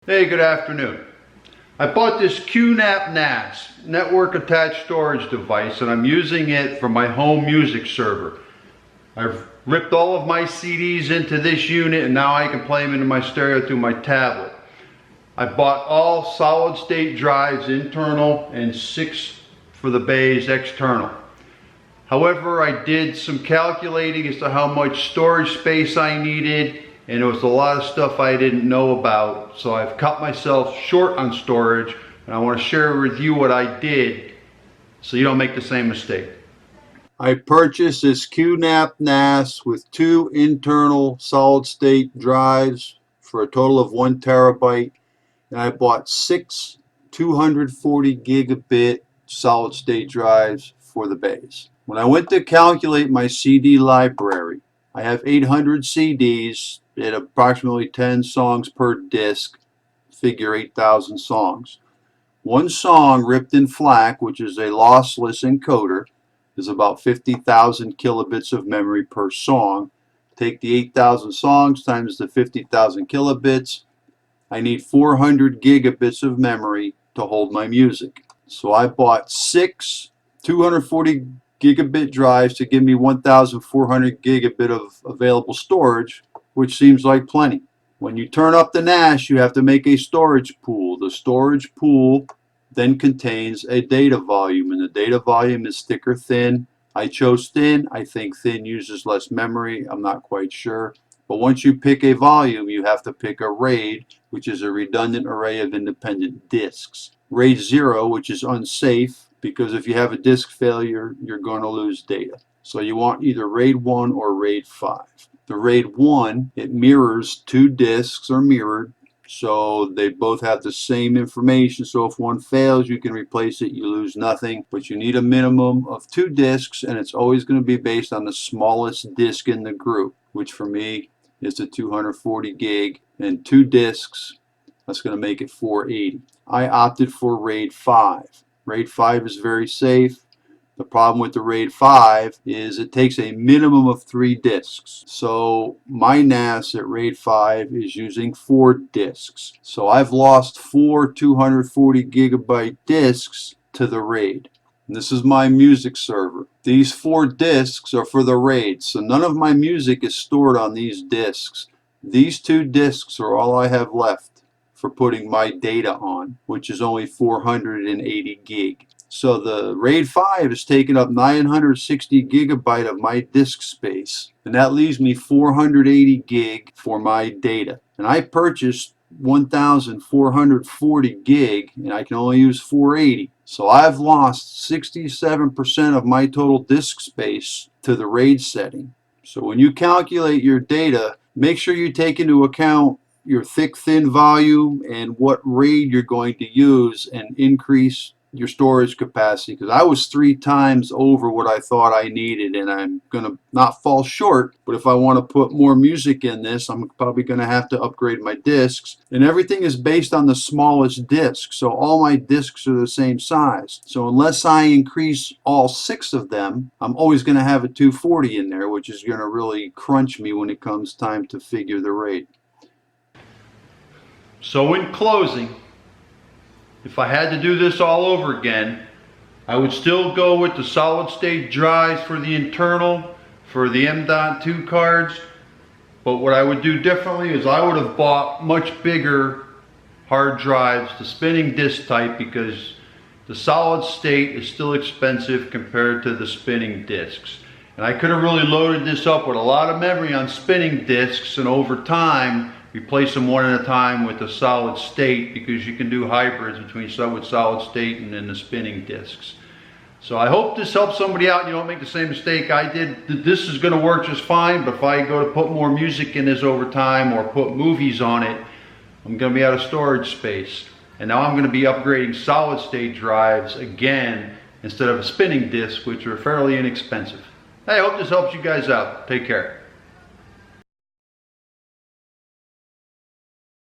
Hey, good afternoon. I bought this QNAP NAS, network attached storage device, and I'm using it for my home music server. I've ripped all of my CDs into this unit and now I can play them into my stereo through my tablet. I bought all solid state drives internal and 6 for the bays external. However, I did some calculating as to how much storage space I needed, and there was a lot of stuff I didn't know about, so I've cut myself short on storage, and I want to share with you what I did so you don't make the same mistake. I purchased this QNAP NAS with 2 internal solid state drives for a total of 1 terabyte, and I bought 6 240 gigabit solid state drives for the bays. When I went to calculate my CD library, I have 800 CDs at approximately 10 songs per disc, figure 8,000 songs. One song ripped in FLAC, which is a lossless encoder, is about 50,000 kilobits of memory per song. Take the 8,000 songs times the 50,000 kilobits. I need 400 gigabits of memory to hold my music. So I bought 6 240 gigabit drives to give me 1,400 gigabit of available storage, which seems like plenty. When you turn up the NAS, you have to make a storage pool. The storage pool then contains a data volume, and the data volume is thick or thin. I chose thin. I think thin uses less memory. I'm not quite sure. But once you pick a volume, you have to pick a RAID, which is a redundant array of independent disks. RAID 0, which is unsafe, because if you have a disk failure, you're going to lose data. So you want either RAID 1 or RAID 5. The RAID 1, it mirrors 2 disks are mirrored, so they both have the same information. So if one fails, you can replace it, you lose nothing. But you need a minimum of 2 disks, and it's always going to be based on the smallest disk in the group, which for me is the 240 gig, and 2 disks, that's going to make it 480. I opted for RAID 5. RAID 5 is very safe. The problem with the RAID 5 is it takes a minimum of 3 disks. So my NAS at RAID 5 is using 4 disks. So I've lost 4 240 gigabyte disks to the RAID. And this is my music server. These 4 disks are for the RAID, so none of my music is stored on these disks. These 2 disks are all I have left for putting my data on, which is only 480 gig. So the RAID 5 is taking up 960 gigabyte of my disk space, and that leaves me 480 gig for my data. And I purchased 1,440 gig, and I can only use 480. So I've lost 67% of my total disk space to the RAID setting. So when you calculate your data, make sure you take into account your thick-thin volume and what RAID you're going to use, and increase your storage capacity, because I was 3 times over what I thought I needed, and I'm going to not fall short, but if I want to put more music in this, I'm probably going to have to upgrade my disks. And everything is based on the smallest disk, so all my disks are the same size. So unless I increase all 6 of them, I'm always going to have a 240 in there, which is going to really crunch me when it comes time to figure the RAID. So in closing, if I had to do this all over again, I would still go with the solid state drives for the internal, for the M.2 cards, but what I would do differently is I would have bought much bigger hard drives, the spinning disk type, because the solid state is still expensive compared to the spinning disks. And I could have really loaded this up with a lot of memory on spinning disks, and over time replace them one at a time with a solid state, because you can do hybrids between solid state and then the spinning disks. So I hope this helps somebody out and you don't make the same mistake I did. This is going to work just fine, but if I go to put more music in this over time or put movies on it, I'm going to be out of storage space. And now I'm going to be upgrading solid state drives again instead of a spinning disk, which are fairly inexpensive. I hope this helps you guys out. Take care.